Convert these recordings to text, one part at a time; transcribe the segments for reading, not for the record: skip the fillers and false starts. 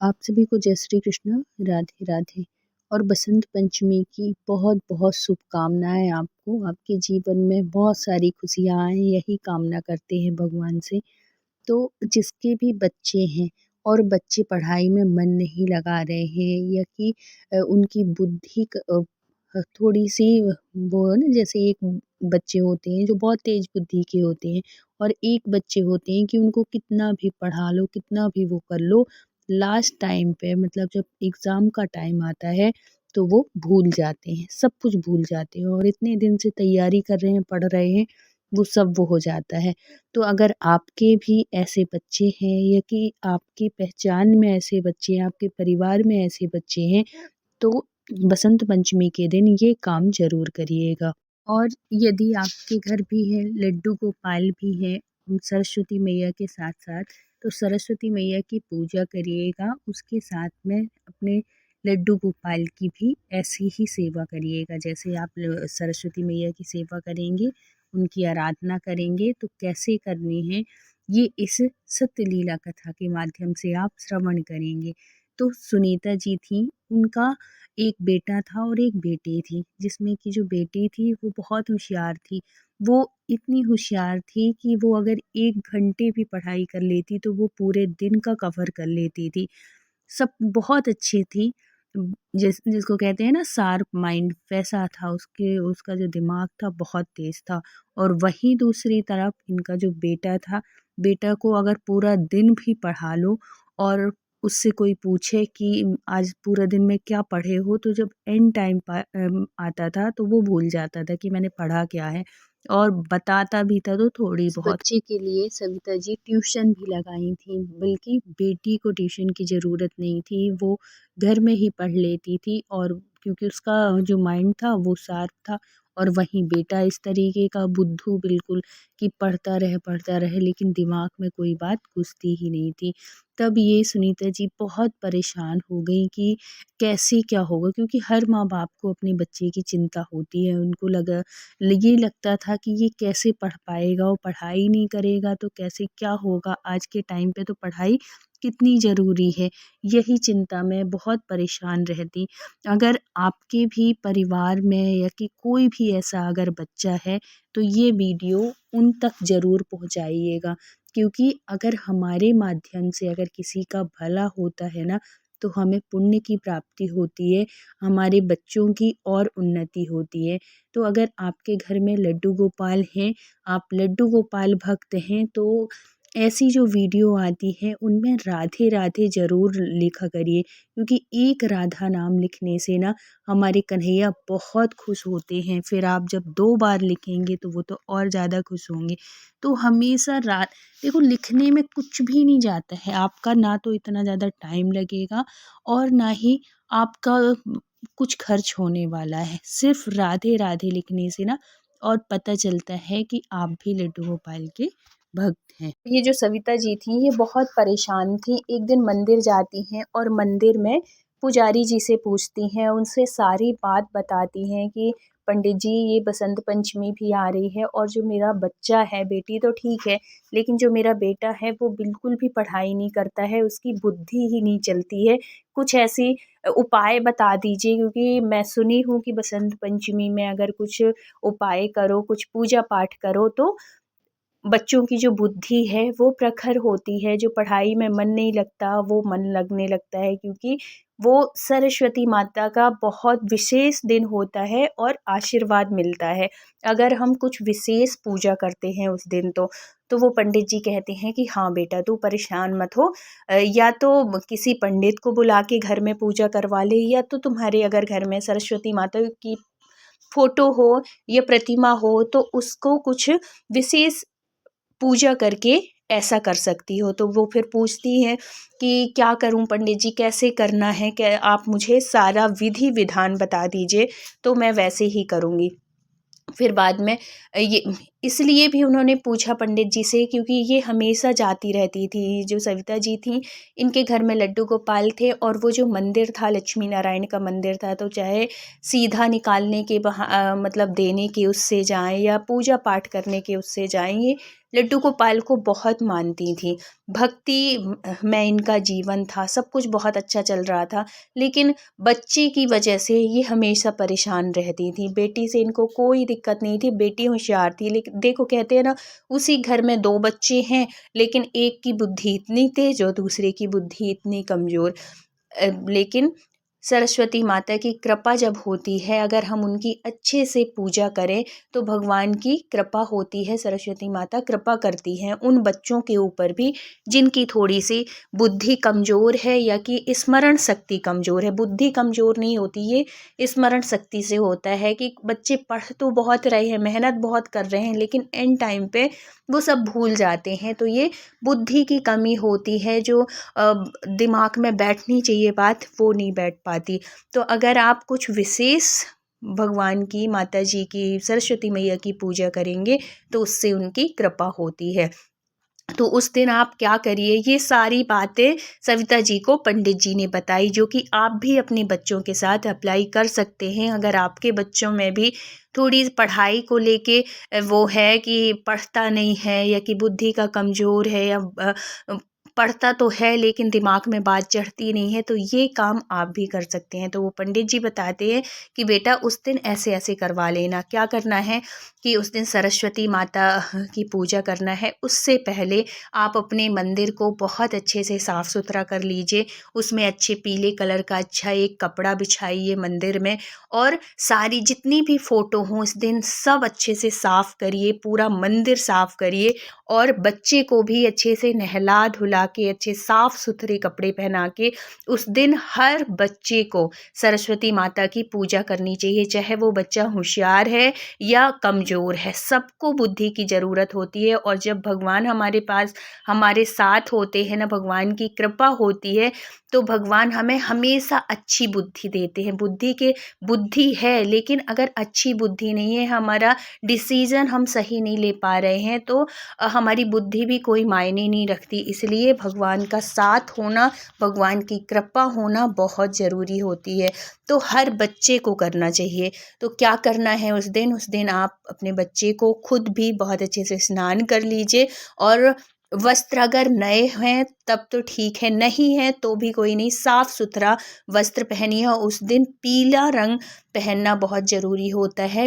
आप सभी को जय श्री कृष्ण, राधे राधे। और बसंत पंचमी की बहुत बहुत शुभकामनाएं आपको। आपके जीवन में बहुत सारी खुशियां आए, यही कामना करते हैं भगवान से। तो जिसके भी बच्चे हैं और बच्चे पढ़ाई में मन नहीं लगा रहे हैं, या कि उनकी बुद्धि थोड़ी सी वो है ना, जैसे एक बच्चे होते हैं जो बहुत तेज बुद्धि के होते हैं, और एक बच्चे होते हैं कि उनको कितना भी पढ़ा लो, कितना भी वो कर लो, लास्ट टाइम पे मतलब जब एग्ज़ाम का टाइम आता है तो वो भूल जाते हैं, सब कुछ भूल जाते हैं, और इतने दिन से तैयारी कर रहे हैं, पढ़ रहे हैं, वो सब वो हो जाता है। तो अगर आपके भी ऐसे बच्चे हैं, या कि आपकी पहचान में ऐसे बच्चे हैं, आपके परिवार में ऐसे बच्चे हैं, तो बसंत पंचमी के दिन ये काम ज़रूर करिएगा। और यदि आपके घर भी है, लड्डू गोपाल भी है सरस्वती मैया के साथ-साथ, तो सरस्वती मैया की पूजा करिएगा, उसके साथ में अपने लड्डू गोपाल की भी ऐसी ही सेवा करिएगा। जैसे आप सरस्वती मैया की सेवा करेंगे, उनकी आराधना करेंगे, तो कैसे करनी है, ये इस सत्य लीला कथा के माध्यम से आप श्रवण करेंगे। तो सुनीता जी थीं, उनका एक बेटा था और एक बेटी थी, जिसमें कि जो बेटी थी वो बहुत होशियार थी। वो इतनी होशियार थी कि वो अगर 1 घंटे भी पढ़ाई कर लेती तो वो पूरे दिन का कवर कर लेती थी। सब बहुत अच्छी थी। जिसको कहते हैं ना शार्प माइंड, वैसा था उसका जो दिमाग था बहुत तेज़ था। और वहीं दूसरी तरफ इनका जो बेटा था, बेटा को अगर पूरा दिन भी पढ़ा लो और उससे कोई पूछे कि आज पूरे दिन में क्या पढ़े हो, तो जब एंड टाइम आता था तो वो भूल जाता था कि मैंने पढ़ा क्या है, और बताता भी था तो थोड़ी बहुत। बच्चे के लिए सविता जी ट्यूशन भी लगाई थी, बल्कि बेटी को ट्यूशन की ज़रूरत नहीं थी, वो घर में ही पढ़ लेती थी, और क्योंकि उसका जो माइंड था वो शार्प था। और वहीं बेटा इस तरीके का बुद्धू बिल्कुल, कि पढ़ता रहे लेकिन दिमाग में कोई बात घुसती ही नहीं थी। तब ये सुनीता जी बहुत परेशान हो गई कि कैसे क्या होगा, क्योंकि हर माँ-बाप को अपने बच्चे की चिंता होती है। उनको ये लगता था कि ये कैसे पढ़ पाएगा, वो पढ़ाई नहीं करेगा तो कैसे क्या होगा, आज के टाइम पे तो पढ़ाई कितनी ज़रूरी है, यही चिंता में बहुत परेशान रहती। अगर आपके भी परिवार में, या कि कोई भी ऐसा अगर बच्चा है, तो ये वीडियो उन तक ज़रूर पहुँचाइएगा, क्योंकि अगर हमारे माध्यम से अगर किसी का भला होता है ना, तो हमें पुण्य की प्राप्ति होती है, हमारे बच्चों की और उन्नति होती है। तो अगर आपके घर में लड्डू गोपाल हैं, आप लड्डू गोपाल भक्त हैं, तो ऐसी जो वीडियो आती है उनमें राधे राधे ज़रूर लिखा करिए, क्योंकि एक राधा नाम लिखने से ना हमारे कन्हैया बहुत खुश होते हैं। फिर आप जब 2 बार लिखेंगे तो वो तो और ज़्यादा खुश होंगे। तो हमेशा देखो, लिखने में कुछ भी नहीं जाता है, आपका ना तो इतना ज़्यादा टाइम लगेगा, और ना ही आपका कुछ खर्च होने वाला है। सिर्फ़ राधे राधे लिखने से ना और पता चलता है कि आप भी लड्डू गोपाल के भक्त हैं। ये जो सविता जी थी, ये बहुत परेशान थी। एक दिन मंदिर जाती हैं और मंदिर में पुजारी जी से पूछती हैं, उनसे सारी बात बताती हैं कि पंडित जी, ये बसंत पंचमी भी आ रही है, और जो मेरा बच्चा है, बेटी तो ठीक है, लेकिन जो मेरा बेटा है वो बिल्कुल भी पढ़ाई नहीं करता है, उसकी बुद्धि ही नहीं चलती है। कुछ ऐसी उपाय बता दीजिए, क्योंकि मैं सुनी हूँ कि बसंत पंचमी में अगर कुछ उपाय करो, कुछ पूजा पाठ करो, तो बच्चों की जो बुद्धि है वो प्रखर होती है, जो पढ़ाई में मन नहीं लगता वो मन लगने लगता है, क्योंकि वो सरस्वती माता का बहुत विशेष दिन होता है और आशीर्वाद मिलता है। अगर हम कुछ विशेष पूजा करते हैं उस दिन, तो वो पंडित जी कहते हैं कि हाँ बेटा, तू परेशान मत हो, या तो किसी पंडित को बुला के घर में पूजा करवा ले, या तो तुम्हारे अगर घर में सरस्वती माता की फ़ोटो हो या प्रतिमा हो, तो उसको कुछ विशेष पूजा करके ऐसा कर सकती हो। तो वो फिर पूछती हैं कि क्या करूँ पंडित जी, कैसे करना है? क्या आप मुझे सारा विधि विधान बता दीजिए, तो मैं वैसे ही करूँगी। फिर बाद में ये इसलिए भी उन्होंने पूछा पंडित जी से, क्योंकि ये हमेशा जाती रहती थी। जो सविता जी थीं, इनके घर में लड्डू गोपाल थे, और वो जो मंदिर था लक्ष्मी नारायण का मंदिर था, तो चाहे सीधा निकालने के मतलब देने के उससे जाएँ, या पूजा पाठ करने के उससे जाएँ, ये लड्डू गोपाल को बहुत मानती थी। भक्ति में इनका जीवन था, सब कुछ बहुत अच्छा चल रहा था, लेकिन बच्चे की वजह से ये हमेशा परेशान रहती थी। बेटी से इनको कोई दिक्कत नहीं थी, बेटी होशियार थी, लेकिन देखो कहते हैं ना, उसी घर में 2 बच्चे हैं, लेकिन एक की बुद्धि इतनी तेज और दूसरे की बुद्धि इतनी कमज़ोर। लेकिन सरस्वती माता की कृपा जब होती है, अगर हम उनकी अच्छे से पूजा करें तो भगवान की कृपा होती है। सरस्वती माता कृपा करती हैं उन बच्चों के ऊपर भी जिनकी थोड़ी सी बुद्धि कमज़ोर है या कि स्मरण शक्ति कमज़ोर है। बुद्धि कमज़ोर नहीं होती, ये स्मरण शक्ति से होता है कि बच्चे पढ़ तो बहुत रहे हैं, मेहनत बहुत कर रहे हैं, लेकिन एंड टाइम पे वो सब भूल जाते हैं। तो ये बुद्धि की कमी होती है, जो दिमाग में बैठनी चाहिए बात वो नहीं बैठ पाती। तो अगर आप कुछ विशेष भगवान की, माता जी की, सरस्वती मैया की पूजा करेंगे तो उससे उनकी कृपा होती है। तो उस दिन आप क्या करिए, ये सारी बातें सविता जी को पंडित जी ने बताई, जो कि आप भी अपने बच्चों के साथ अप्लाई कर सकते हैं। अगर आपके बच्चों में भी थोड़ी पढ़ाई को लेके वो है कि पढ़ता नहीं है या कि बुद्धि का कमज़ोर है, या पढ़ता तो है लेकिन दिमाग में बात चढ़ती नहीं है, तो ये काम आप भी कर सकते हैं। तो वो पंडित जी बताते हैं कि बेटा उस दिन ऐसे ऐसे करवा लेना। क्या करना है कि उस दिन सरस्वती माता की पूजा करना है, उससे पहले आप अपने मंदिर को बहुत अच्छे से साफ़ सुथरा कर लीजिए। उसमें अच्छे पीले कलर का अच्छा एक कपड़ा बिछाइए मंदिर में, और सारी जितनी भी फ़ोटो हों उस दिन सब अच्छे से साफ़ करिए, पूरा मंदिर साफ़ करिए, और बच्चे को भी अच्छे से नहला धुला के अच्छे साफ़ सुथरे कपड़े पहना के उस दिन हर बच्चे को सरस्वती माता की पूजा करनी चाहिए। चाहे वो बच्चा होशियार है या कमज़ोर है, सबको बुद्धि की ज़रूरत होती है। और जब भगवान हमारे पास, हमारे साथ होते हैं ना, भगवान की कृपा होती है, तो भगवान हमें हमेशा अच्छी बुद्धि देते हैं। बुद्धि है, लेकिन अगर अच्छी बुद्धि नहीं है, हमारा डिसीज़न हम सही नहीं ले पा रहे हैं, तो हमारी बुद्धि भी कोई मायने नहीं रखती। इसलिए भगवान का साथ होना, भगवान की कृपा होना बहुत ज़रूरी होती है। तो हर बच्चे को करना चाहिए। तो क्या करना है उस दिन? उस दिन आप अपने बच्चे को खुद भी बहुत अच्छे से स्नान कर लीजिए, और वस्त्र अगर नए हैं तब तो ठीक है, नहीं है तो भी कोई नहीं, साफ़ सुथरा वस्त्र पहनिए। और उस दिन पीला रंग पहनना बहुत ज़रूरी होता है।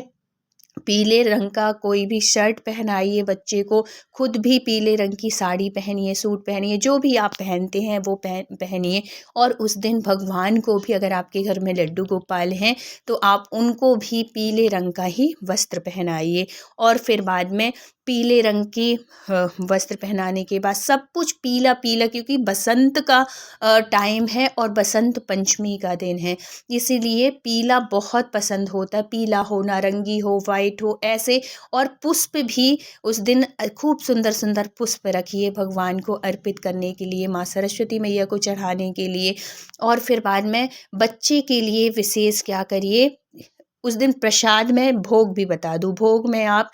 पीले रंग का कोई भी शर्ट पहनाइए बच्चे को, खुद भी पीले रंग की साड़ी पहनिए, सूट पहनिए, जो भी आप पहनते हैं वो पहनिए। और उस दिन भगवान को भी, अगर आपके घर में लड्डू गोपाल हैं तो आप उनको भी पीले रंग का ही वस्त्र पहनाइए। और फिर बाद में पीले रंग की वस्त्र पहनाने के बाद सब कुछ पीला पीला, क्योंकि बसंत का टाइम है और बसंत पंचमी का दिन है, इसीलिए पीला बहुत पसंद होता है। पीला हो, नारंगी हो, वाइट हो, ऐसे। और पुष्प भी उस दिन खूब सुंदर सुंदर पुष्प रखिए भगवान को अर्पित करने के लिए, माँ सरस्वती मैया को चढ़ाने के लिए। और फिर बाद में बच्चे के लिए विशेष क्या करिए, उस दिन प्रसाद में भोग भी बता दूँ, भोग में आप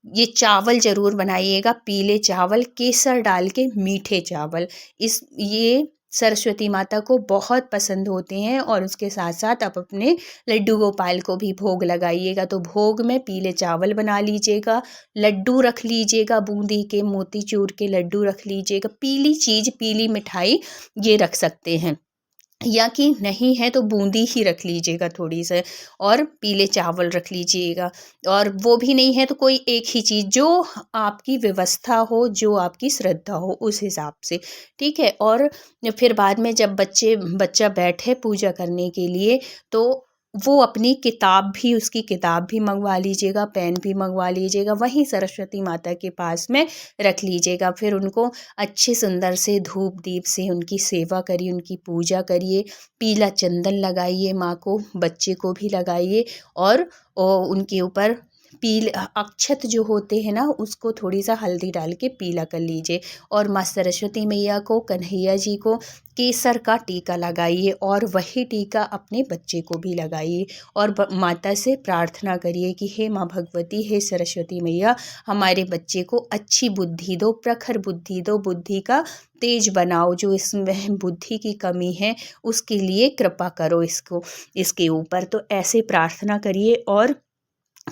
ये चावल ज़रूर बनाइएगा, पीले चावल, केसर डाल के मीठे चावल। ये सरस्वती माता को बहुत पसंद होते हैं। और उसके साथ साथ आप अपने लड्डू गोपाल को भी भोग लगाइएगा। तो भोग में पीले चावल बना लीजिएगा, लड्डू रख लीजिएगा, बूंदी के, मोतीचूर के लड्डू रख लीजिएगा, पीली चीज़, पीली मिठाई ये रख सकते हैं, या कि नहीं है तो बूंदी ही रख लीजिएगा थोड़ी सी, और पीले चावल रख लीजिएगा। और वो भी नहीं है तो कोई एक ही चीज़, जो आपकी व्यवस्था हो, जो आपकी श्रद्धा हो, उस हिसाब से, ठीक है। और फिर बाद में जब बच्चा बैठे पूजा करने के लिए, तो वो अपनी किताब भी, उसकी किताब भी मंगवा लीजिएगा, पेन भी मंगवा लीजिएगा, वहीं सरस्वती माता के पास में रख लीजिएगा। फिर उनको अच्छे सुंदर से धूप दीप से उनकी सेवा करिए, उनकी पूजा करिए, पीला चंदन लगाइए माँ को, बच्चे को भी लगाइए। और उनके ऊपर पीले अक्षत जो होते हैं ना, उसको थोड़ी सा हल्दी डाल के पीला कर लीजिए। और माँ सरस्वती मैया को, कन्हैया जी को केसर का टीका लगाइए, और वही टीका अपने बच्चे को भी लगाइए। और माता से प्रार्थना करिए कि हे माँ भगवती, हे सरस्वती मैया, हमारे बच्चे को अच्छी बुद्धि दो, प्रखर बुद्धि दो, बुद्धि का तेज बनाओ, जो इसमें बुद्धि की कमी है उसके लिए कृपा करो इसके ऊपर। तो ऐसे प्रार्थना करिए। और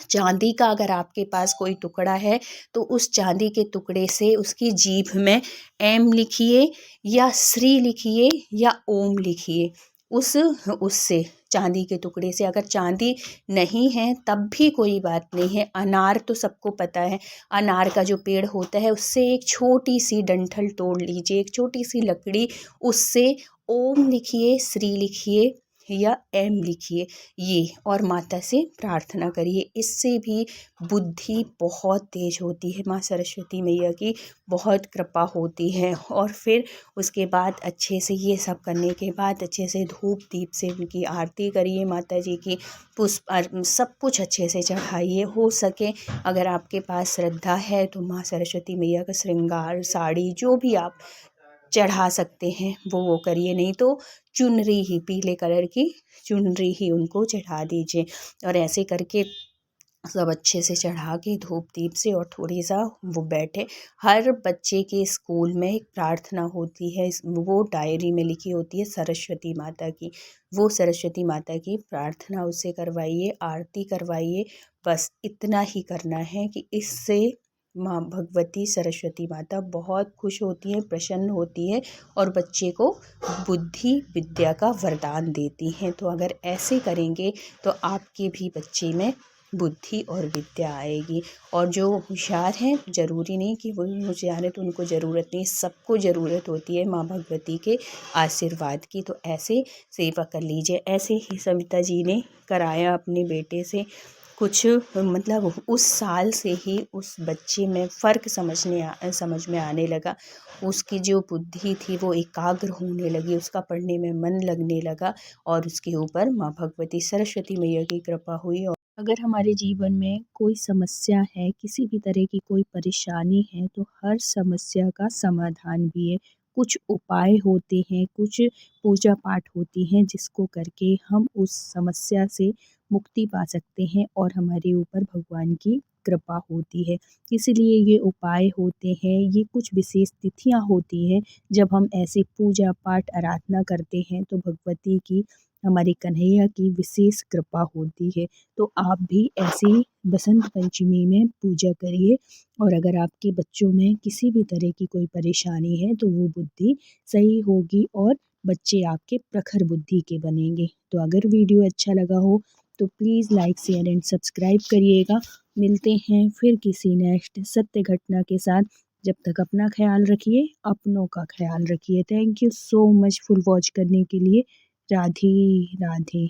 चांदी का अगर आपके पास कोई टुकड़ा है तो उस चांदी के टुकड़े से उसकी जीभ में एम लिखिए या श्री लिखिए या ओम लिखिए। उससे चांदी के टुकड़े से, अगर चांदी नहीं है तब भी कोई बात नहीं है। अनार तो सबको पता है, अनार का जो पेड़ होता है उससे एक छोटी सी डंठल तोड़ लीजिए, एक छोटी सी लकड़ी, उससे ओम लिखिए, श्री लिखिए या एम लिखिए ये, और माता से प्रार्थना करिए। इससे भी बुद्धि बहुत तेज होती है, माँ सरस्वती मैया की बहुत कृपा होती है। और फिर उसके बाद अच्छे से ये सब करने के बाद अच्छे से धूप दीप से उनकी आरती करिए, माता जी की पुष्प सब कुछ अच्छे से चढ़ाइए। हो सके अगर आपके पास श्रद्धा है तो माँ सरस्वती मैया का श्रृंगार साड़ी जो भी आप चढ़ा सकते हैं वो करिए, नहीं तो चुनरी ही, पीले कलर की चुनरी ही उनको चढ़ा दीजिए। और ऐसे करके सब अच्छे से चढ़ा के धूप दीप से और थोड़ी सा वो बैठे। हर बच्चे के स्कूल में एक प्रार्थना होती है, वो डायरी में लिखी होती है सरस्वती माता की, वो सरस्वती माता की प्रार्थना उससे करवाइए, आरती करवाइए। बस इतना ही करना है कि इससे माँ भगवती सरस्वती माता बहुत खुश होती हैं, प्रसन्न होती है और बच्चे को बुद्धि विद्या का वरदान देती हैं। तो अगर ऐसे करेंगे तो आपके भी बच्चे में बुद्धि और विद्या आएगी। और जो होशियार हैं, ज़रूरी नहीं कि वो होशियार हैं तो उनको ज़रूरत नहीं, सबको ज़रूरत होती है माँ भगवती के आशीर्वाद की। तो ऐसे सेवा कर लीजिए। ऐसे ही सविता जी ने कराया अपने बेटे से। कुछ मतलब उस साल से ही उस बच्चे में फ़र्क समझ में आने लगा। उसकी जो बुद्धि थी वो एकाग्र होने लगी, उसका पढ़ने में मन लगने लगा और उसके ऊपर माँ भगवती सरस्वती मैया की कृपा हुई। अगर हमारे जीवन में कोई समस्या है, किसी भी तरह की कोई परेशानी है, तो हर समस्या का समाधान भी है। कुछ उपाय होते हैं, कुछ पूजा पाठ होती हैं जिसको करके हम उस समस्या से मुक्ति पा सकते हैं और हमारे ऊपर भगवान की कृपा होती है। इसीलिए ये उपाय होते हैं, ये कुछ विशेष तिथियाँ होती हैं जब हम ऐसे पूजा पाठ आराधना करते हैं तो भगवती की, हमारे कन्हैया की विशेष कृपा होती है। तो आप भी ऐसे ही बसंत पंचमी में पूजा करिए और अगर आपके बच्चों में किसी भी तरह की कोई परेशानी है तो वो बुद्धि सही होगी और बच्चे आपके प्रखर बुद्धि के बनेंगे। तो अगर वीडियो अच्छा लगा हो तो please like share and subscribe करिएगा। मिलते हैं फिर किसी नेक्स्ट सत्य घटना के साथ। जब तक अपना ख्याल रखिए, अपनों का ख्याल रखिए। Thank you so much full watch करने के लिए। राधे राधे।